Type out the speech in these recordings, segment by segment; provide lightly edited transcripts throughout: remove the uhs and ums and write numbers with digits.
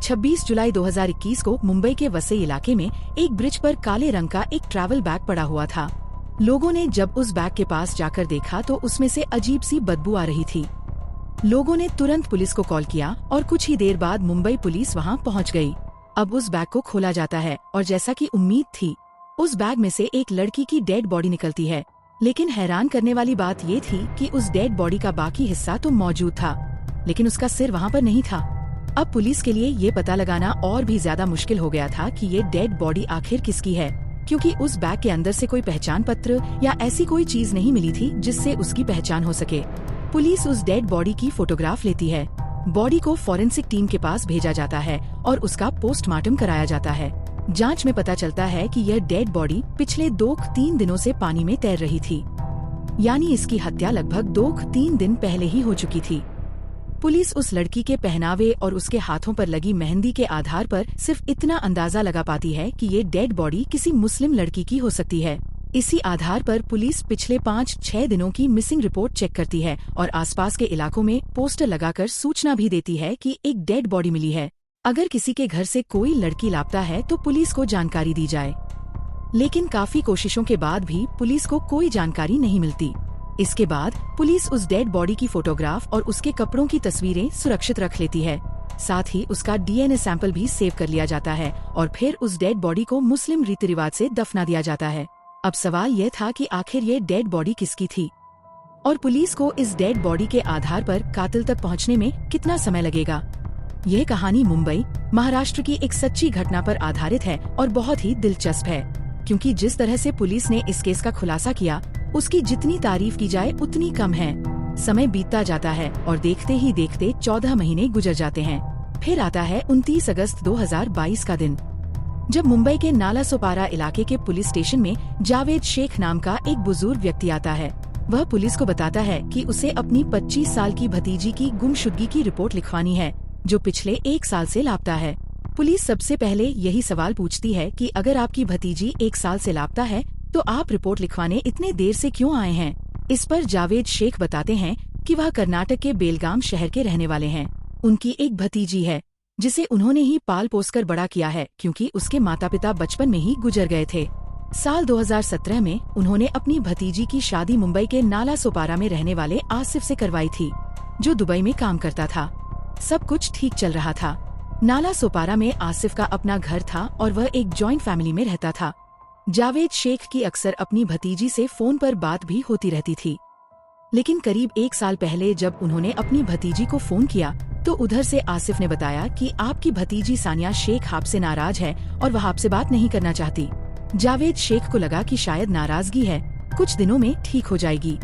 26 जुलाई 2021 को मुंबई के वसई इलाके में एक ब्रिज पर काले रंग का एक ट्रैवल बैग पड़ा हुआ था। लोगों ने जब उस बैग के पास जाकर देखा तो उसमें से अजीब सी बदबू आ रही थी। लोगों ने तुरंत पुलिस को कॉल किया और कुछ ही देर बाद मुंबई पुलिस वहां पहुंच गई। अब उस बैग को खोला जाता है और जैसा कि उम्मीद थी, उस बैग में से एक लड़की की डेड बॉडी निकलती है। लेकिन हैरान करने वाली बात ये थी कि उस डेड बॉडी का बाकी हिस्सा तो मौजूद था, लेकिन उसका सिर वहाँ पर नहीं था। अब पुलिस के लिए ये पता लगाना और भी ज्यादा मुश्किल हो गया था कि ये डेड बॉडी आखिर किसकी है, क्योंकि उस बैग के अंदर से कोई पहचान पत्र या ऐसी कोई चीज नहीं मिली थी जिससे उसकी पहचान हो सके। पुलिस उस डेड बॉडी की फोटोग्राफ लेती है। बॉडी को फॉरेंसिक टीम के पास भेजा जाता है और उसका पोस्टमार्टम कराया जाता है। जांच में पता चलता है कि यह डेड बॉडी पिछले 2-3 दिनों से पानी में तैर रही थी, यानी इसकी हत्या लगभग 2-3 दिन पहले ही हो चुकी थी। पुलिस उस लड़की के पहनावे और उसके हाथों पर लगी मेहंदी के आधार पर सिर्फ इतना अंदाजा लगा पाती है कि ये डेड बॉडी किसी मुस्लिम लड़की की हो सकती है। इसी आधार पर पुलिस पिछले 5-6 दिनों की मिसिंग रिपोर्ट चेक करती है और आसपास के इलाकों में पोस्टर लगाकर सूचना भी देती है कि एक डेड बॉडी मिली है। अगर किसी के घर से कोई लड़की लापता है तो पुलिस को जानकारी दी जाए। लेकिन काफी कोशिशों के बाद भी पुलिस को कोई जानकारी नहीं मिलती। इसके बाद पुलिस उस डेड बॉडी की फोटोग्राफ और उसके कपड़ों की तस्वीरें सुरक्षित रख लेती है। साथ ही उसका डीएनए सैंपल भी सेव कर लिया जाता है और फिर उस डेड बॉडी को मुस्लिम रीति रिवाज से दफना दिया जाता है। अब सवाल यह था कि आखिर ये डेड बॉडी किसकी थी और पुलिस को इस डेड बॉडी के आधार पर कातिल तक पहुंचने में कितना समय लगेगा। यह कहानी मुंबई, महाराष्ट्र की एक सच्ची घटना पर आधारित है और बहुत ही दिलचस्प है, क्योंकि जिस तरह से पुलिस ने इस केस का खुलासा किया, उसकी जितनी तारीफ की जाए उतनी कम है। समय बीतता जाता है और देखते ही देखते 14 महीने गुजर जाते हैं। फिर आता है 29 अगस्त 2022 का दिन, जब मुंबई के नालासोपारा इलाके के पुलिस स्टेशन में जावेद शेख नाम का एक बुजुर्ग व्यक्ति आता है। वह पुलिस को बताता है कि उसे अपनी 25 साल की भतीजी की गुमशुदगी की रिपोर्ट लिखवानी है, जो पिछले 1 साल से लापता है। पुलिस सबसे पहले यही सवाल पूछती है कि अगर आपकी भतीजी 1 साल से लापता है तो आप रिपोर्ट लिखवाने इतने देर से क्यों आए हैं। इस पर जावेद शेख बताते हैं कि वह कर्नाटक के बेलगाम शहर के रहने वाले हैं। उनकी एक भतीजी है जिसे उन्होंने ही पाल पोस कर बड़ा किया है, क्योंकि उसके माता पिता बचपन में ही गुजर गए थे। साल 2017 में उन्होंने अपनी भतीजी की शादी मुंबई के नालासोपारा में रहने वाले आसिफ से करवाई थी, जो दुबई में काम करता था। सब कुछ ठीक चल रहा था। नालासोपारा में आसिफ का अपना घर था और वह एक जॉइंट फैमिली में रहता था। जावेद शेख की अक्सर अपनी भतीजी से फोन पर बात भी होती रहती थी। लेकिन करीब 1 साल पहले जब उन्होंने अपनी भतीजी को फोन किया तो उधर से आसिफ ने बताया कि आपकी भतीजी सानिया शेख आपसे नाराज है और वह आपसे बात नहीं करना चाहती। जावेद शेख को लगा कि शायद नाराजगी है, कुछ दिनों में ठीक हो जाएगी।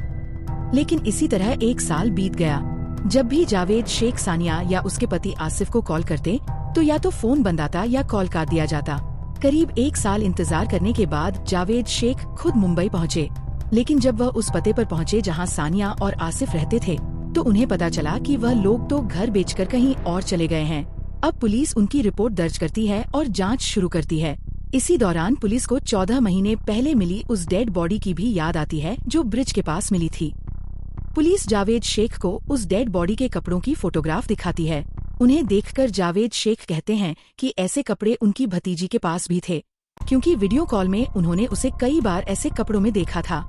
लेकिन इसी तरह 1 साल बीत गया। जब भी जावेद शेख सानिया या उसके पति आसिफ को कॉल करते तो या तो फोन बंद आता या कॉल काट दिया जाता। करीब 1 साल इंतजार करने के बाद जावेद शेख खुद मुंबई पहुँचे। लेकिन जब वह उस पते पर पहुँचे जहाँ सानिया और आसिफ रहते थे तो उन्हें पता चला कि वह लोग तो घर बेचकर कहीं और चले गए हैं। अब पुलिस उनकी रिपोर्ट दर्ज करती है और जांच शुरू करती है। इसी दौरान पुलिस को 14 महीने पहले मिली उस डेड बॉडी की भी याद आती है जो ब्रिज के पास मिली थी। पुलिस जावेद शेख को उस डेड बॉडी के कपड़ों की फोटोग्राफ दिखाती है। उन्हें देखकर जावेद शेख कहते हैं कि ऐसे कपड़े उनकी भतीजी के पास भी थे, क्योंकि वीडियो कॉल में उन्होंने उसे कई बार ऐसे कपड़ों में देखा था।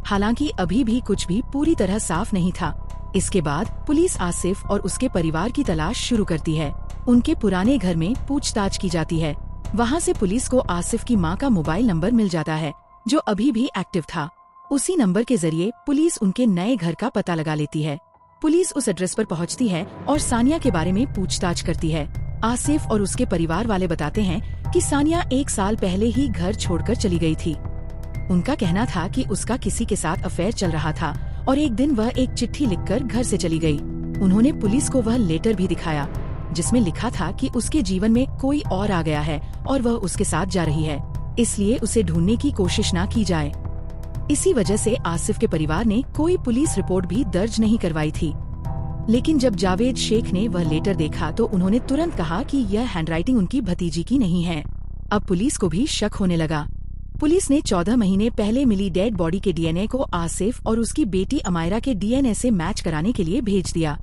हालांकि अभी भी कुछ भी पूरी तरह साफ नहीं था। इसके बाद पुलिस आसिफ और उसके परिवार की तलाश शुरू करती है। उनके पुराने घर में पूछताछ की जाती है। वहां से पुलिस को आसिफ की मां का मोबाइल नंबर मिल जाता है, जो अभी भी एक्टिव था। उसी नंबर के जरिए पुलिस उनके नए घर का पता लगा लेती है। पुलिस उस एड्रेस पर पहुंचती है और सानिया के बारे में पूछताछ करती है। आसिफ और उसके परिवार वाले बताते हैं कि सानिया 1 साल पहले ही घर छोड़कर चली गई थी। उनका कहना था कि उसका किसी के साथ अफेयर चल रहा था और एक दिन वह एक चिट्ठी लिखकर घर से चली गई। उन्होंने पुलिस को वह लेटर भी दिखाया, जिसमें लिखा था कि उसके जीवन में कोई और आ गया है और वह उसके साथ जा रही है, इसलिए उसे ढूंढने की कोशिश न की जाए। इसी वजह से आसिफ के परिवार ने कोई पुलिस रिपोर्ट भी दर्ज नहीं करवाई थी। लेकिन जब जावेद शेख ने वह लेटर देखा तो उन्होंने तुरंत कहा कि यह हैंडराइटिंग उनकी भतीजी की नहीं है। अब पुलिस को भी शक होने लगा। पुलिस ने 14 महीने पहले मिली डेड बॉडी के डीएनए को आसिफ और उसकी बेटी अमायरा के डीएनए से मैच कराने के लिए भेज दिया।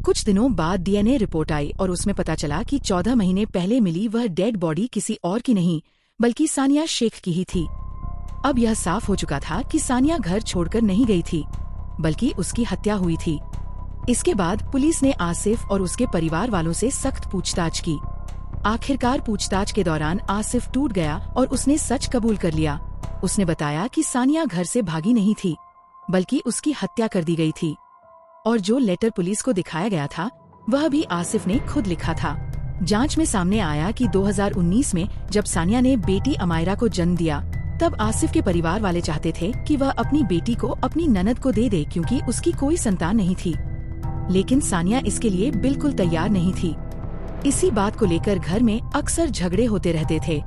कुछ दिनों बाद डीएनए रिपोर्ट आई और उसमें पता चला कि 14 महीने पहले मिली वह डेड बॉडी किसी और की नहीं बल्कि सानिया शेख की ही थी। अब यह साफ हो चुका था कि सानिया घर छोड़कर नहीं गई थी बल्कि उसकी हत्या हुई थी। इसके बाद पुलिस ने आसिफ और उसके परिवार वालों से सख्त पूछताछ की। आखिरकार पूछताछ के दौरान आसिफ टूट गया और उसने सच कबूल कर लिया। उसने बताया कि सानिया घर से भागी नहीं थी बल्कि उसकी हत्या कर दी गई थी और जो लेटर पुलिस को दिखाया गया था वह भी आसिफ ने खुद लिखा था। जांच में सामने आया कि 2019 में जब सानिया ने बेटी अमायरा को जन्म दिया तब आसिफ के परिवार वाले चाहते थे कि वह अपनी बेटी को अपनी ननद को दे दे क्योंकि उसकी कोई संतान नहीं थी, लेकिन सानिया इसके लिए बिल्कुल तैयार नहीं थी। इसी बात को लेकर घर में अक्सर झगड़े होते रहते थे।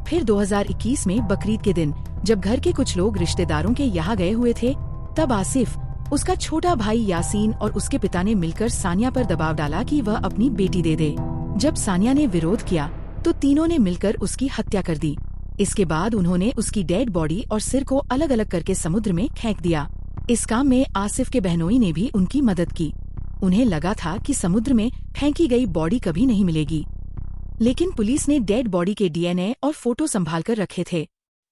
फिर 2021 में बकरीद के दिन जब घर के कुछ लोग रिश्तेदारों के यहाँ गए हुए थे तब आसिफ, उसका छोटा भाई यासीन और उसके पिता ने मिलकर सानिया पर दबाव डाला कि वह अपनी बेटी दे दे। जब सानिया ने विरोध किया तो तीनों ने मिलकर उसकी हत्या कर दी। इसके बाद उन्होंने उसकी डेड बॉडी और सिर को अलग अलग करके समुद्र में फेंक दिया। इस काम में आसिफ के बहनोई ने भी उनकी मदद की। उन्हें लगा था कि समुद्र में फेंकी गई बॉडी कभी नहीं मिलेगी, लेकिन पुलिस ने डेड बॉडी के डीएनए और फोटो संभाल कर रखे थे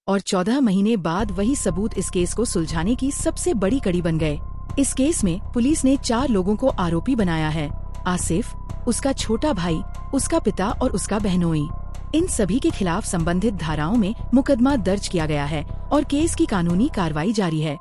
और 14 महीने बाद वही सबूत इस केस को सुलझाने की सबसे बड़ी कड़ी बन गए। इस केस में पुलिस ने 4 लोगों को आरोपी बनाया है: आसिफ, उसका छोटा भाई, उसका पिता और उसका बहनोई। इन सभी के खिलाफ संबंधित धाराओं में मुकदमा दर्ज किया गया है और केस की कानूनी कार्रवाई जारी है।